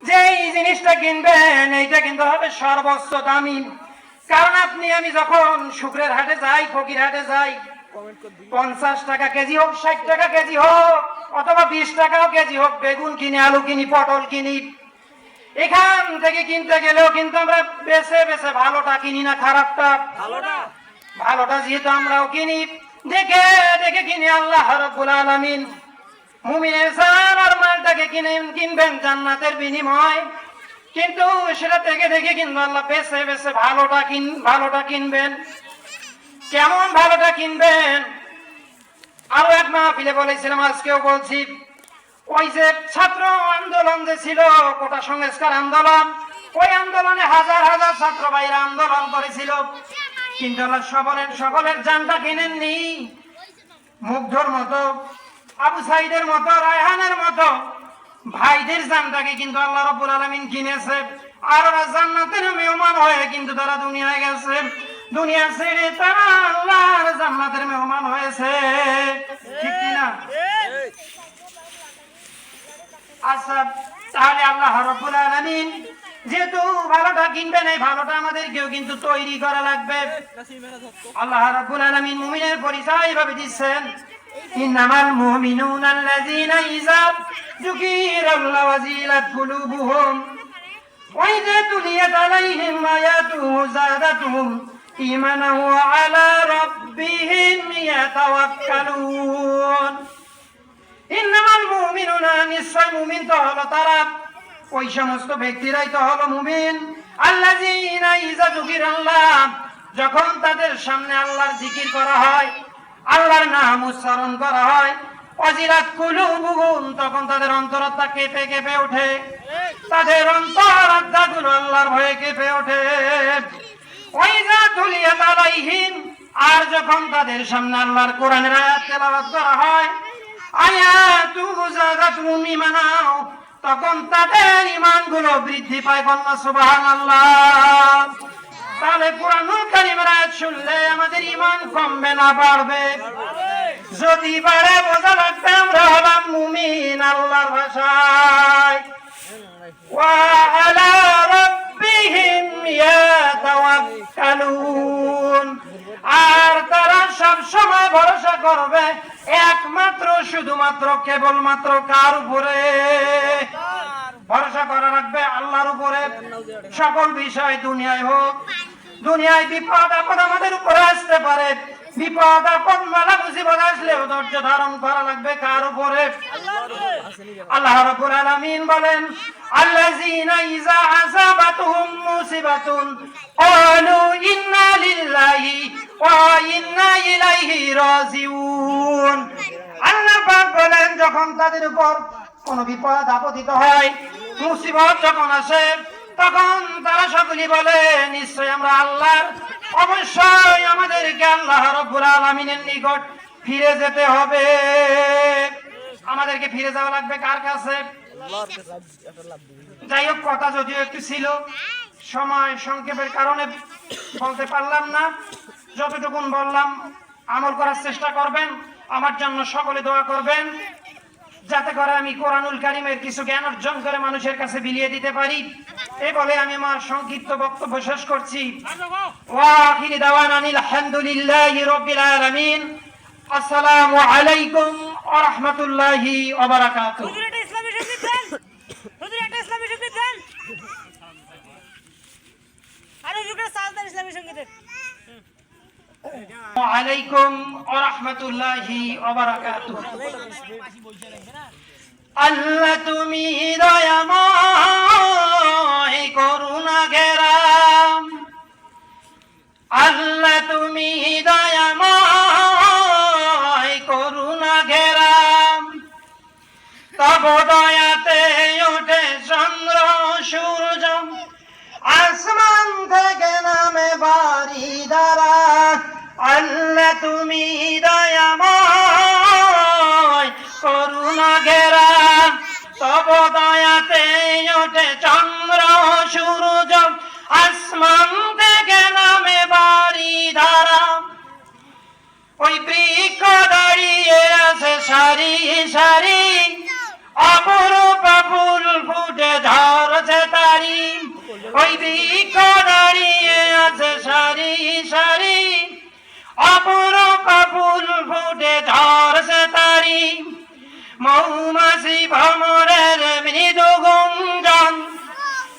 যে এই জিনিসটা কিনবেন এইটা কিন্তু হবে সর্বোচ্চ দামি। কারণ আপনি আমি যখন শুক্রের হাটে যাই, ফকির হাটে যাই, 50 টাকা কেজি হোক, 60 টাকা কেজি হোক, অথবা 20 টাকাও কেজি হোক, বেগুন কিনি, আলু কিনি, পটল কিনি, এখান থেকে কিনতে গেলেও কিন্তু আমরা বেছে বেছে ভালোটা কিনি না, খারাপটা। ভালোটা যেহেতু আমরাও কিনি, দেখে দেখে কিনি। আল্লাহ রাব্বুল আলামিন মুমিনের জান আর মালটাকে কিনবেন জান্নাতের বিনিময়, কিন্তু সেটা থেকে দেখে কিন্তু আল্লাহ বেছে বেছে ভালোটা কিনবেন। কেমন ভালোটা কিনবেন? আরো এক মাহফিলে বলেছিলাম, আজকেও বলছি, ওই যে ছাত্র আন্দোলন যে ছিল, কোটা সংস্কার আন্দোলন, ওই আন্দোলনে হাজার হাজার ছাত্র ভাইরা আন্দোলন করেছিল, কিন্তু আল্লাহ সকলের জানটা কিনেননি। মুগ্ধর মতো, আবু সাইদের মতো, রায়হানের মতো ভাইদের জানটাকে কিন্তু আল্লাহ রাব্বুল আলামিন কিনেছে। আর ওরা জান্নাতের মেহমান হয়ে কিন্তু তারা দুনিয়ায় গেছে, দুনিয়া ছেড়ে তারা আল্লাহর জান্নাতের মেহমান হয়েছে। ঠিক কিনা? আচ্ছা, তাহলে আল্লাহ রাব্বুল আলামিন যেহেতু ভালোটা কিনবেন, এই ভালোটা আমাদেরকেও কিন্তু তৈরি করা লাগবে। আল্লাহ রাব্বুল আলামিন মুমিনের পরিচয় এইভাবে দিচ্ছেন, ইন্নামাল মুমিনুনা আল্লাযীনা ইযা যুকিরাল্লাহু ওয়াজিলাত কুলুবুহুম ওয়া ইযা তুলিয়াত আলাইহিম আয়াতুহু যাদাতুহুম ঈমানান ওয়া আলা রাব্বিহিম ইয়াতাওয়াক্কালুন। ইন্নামাল মুমিনুনা, নিশ্চয় মুমিন তো হলো তারা, ওই সমস্ত ব্যক্তিরাই তো হলো মুমিন, আল্লাযীনা ইযা যুকিরাল্লাহ, যখন তাদের সামনে আল্লাহর জিকির করা হয়, আল্লাহর নাম উচ্চারণ করা হয়, ওয়াজিলাত কুলুবুহুম, তখন তাদের অন্তরাত্মা কেঁপে কেঁপে ওঠে, তাদের অন্তরাত্মাগুলো আল্লাহর ভয়ে কেঁপে ওঠে। ওয়া ইযা তুলিয়াত আলাইহিম, আর যখন তাদের সামনে আল্লাহর কোরআনের আয়াত তেলাওয়াত করা হয়, আয়াতুহু যাদাতুহুম ঈমানা, তখন তাদের ঈমানগুলো বৃদ্ধি পায়। কন্যা সুবহানাল্লাহ। তাহলে কুরআনুল কারীমের আয়াত শুনলে আমাদের ঈমান কমবে না বাড়বে? যদি বাড়ে বোঝা লাগবে আমরা হলাম মুমিন আল্লাহর ভাষায়। ওয়া আলা রাব্বিহিম ইয়াতাওয়াক্কালুন, আর তারা সব সময় ভরসা করবে একমাত্র শুধুমাত্র কেবলমাত্র কার উপরে? ভরসা করা রাখবে আল্লাহর উপরে। সকল বিষয় দুনিয়ায় হোক, দুনিয়ায় বিপদ আপদ আমাদের উপরে আসতে পারে, বিপদ আপদ মালা মুসিবত আসলেও ধৈর্য ধারণ করা লাগবে কার উপরে? আল্লাহ রাব্বুল আলামিন বলেন, আল্লাযীনা ইযা আসাবাতুহুম মুসিবাতুন ক্বালু ইন্না লিল্লাহি ওয়া ইন্না ইলাইহি রাজিউন। আল্লাহ পাক বলেন, যখন তাদের উপর কোন বিপদ আপতিত হয়, মুসিবত যখন আসে, তখন তারা সকলেই বলে, নিশ্চয় আমরা আল্লাহর, অবশ্যই আমাদেরকে আল্লাহ রাব্বুল আলামিনের নিকট ফিরে যেতে হবে। আমাদেরকে ফিরে যাওয়া লাগবে কার কাছে? যাই হোক, কথা যদিও একটু ছিল, সময় সংক্ষেপের কারণে বলতে পারলাম না। যতটুকুন বললাম আমল করার চেষ্টা করবেন, আমার জন্য সকলে দোয়া করবেন, যাতে করে আমি কোরআনুল কারীমের কিছু জ্ঞান অর্জন করে মানুষের কাছে বিলিয়ে দিতে পারি। এই বলে আমি আমার সংক্ষিপ্ত বক্তব্য শেষ করছি। ওয়া আখিরি দাওয়ানা আলহামদুলিল্লাহি রাব্বিল আলামিন। আসসালামু আলাইকুম ওয়া রাহমাতুল্লাহি ওয়া বারাকাতুহু। হুজুর একটা ইসলামী সঙ্গীত দেন, হুজুর একটা ইসলামী সঙ্গীত দেন, আরে হুজুর সাজ দেন ইসলামী সঙ্গীতের। আসসালামু আলাইকুম ওয়া রাহমাতুল্লাহি ওয়া বারাকাতুহু। আল্লাহ তুমি দয়াময় করুণা ঘেরাম, আল্লাহ তুমি দয়াময় করুণা ঘেরাম, তব দয়াতে ওঠে চন্দ্র সূর্য, আসমান থেকে নামে বাড়ি দ্বারা। আল্লাহ তুমি দয়াময় করুণা ঘেরা, তব দয়াতে ওঠে চন্দ্র সূর্য, আসমান থেকে নামে বাড়ি ধারা। ওই বৃক্ষ দাঁড়িয়ে আছে সারি সারি, অপরূপ ফুল ফুটে ঝড় ওই বৃক্ষ দাঁড়িয়ে আছে সারি সারি, অপরূপ ফুল ফুটে ঝরছে তারি, মৌমাছি ভ্রমরের মৃদু গুঞ্জন,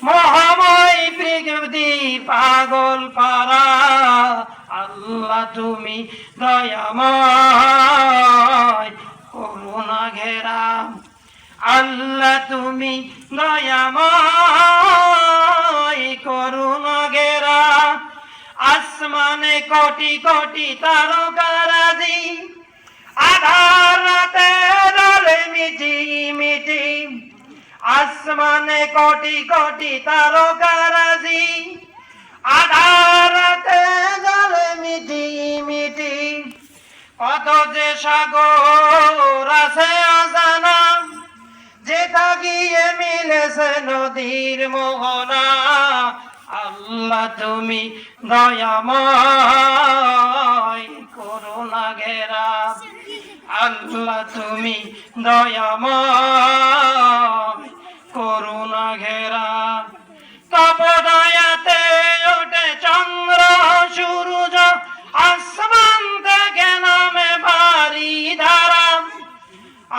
মহাময় প্রকৃতি পাগল পারা। আল্লাহ তুমি দয়াময় করুণা ঘেরা, আল্লাহ তুমি দয়াময় করুণা ঘেরা। আসমানে কোটি কোটি তারকারাজি, আধার রাতে দলে মিটি মিটি, আসমানে কোটি কোটি তারকারাজি, আধার রাতে দলে মিটি মিটি। কত যে সাগর আছে অজানা, যেটা গিয়ে মিলেছে নদীর মোহনা। আল্লাহ তুমি দয়াময় করুণা ঘেরা, আল্লাহ তুমি দয়াময় করুণা ঘেরা। তপদয়াতে ওঠে চন্দ্র সূর্য, আসমান থেকে নামে ভারী ধারা।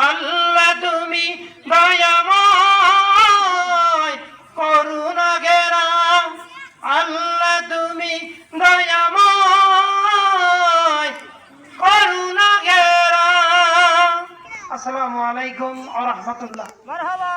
আল্লাহ তুমি দয়াময় করুণা ঘেরা, আল্লাহ তুমি দয়াময় করুণা ঘেরা। আসসালামু আলাইকুম ওয়া রাহমাতুল্লাহ। মারহাবা।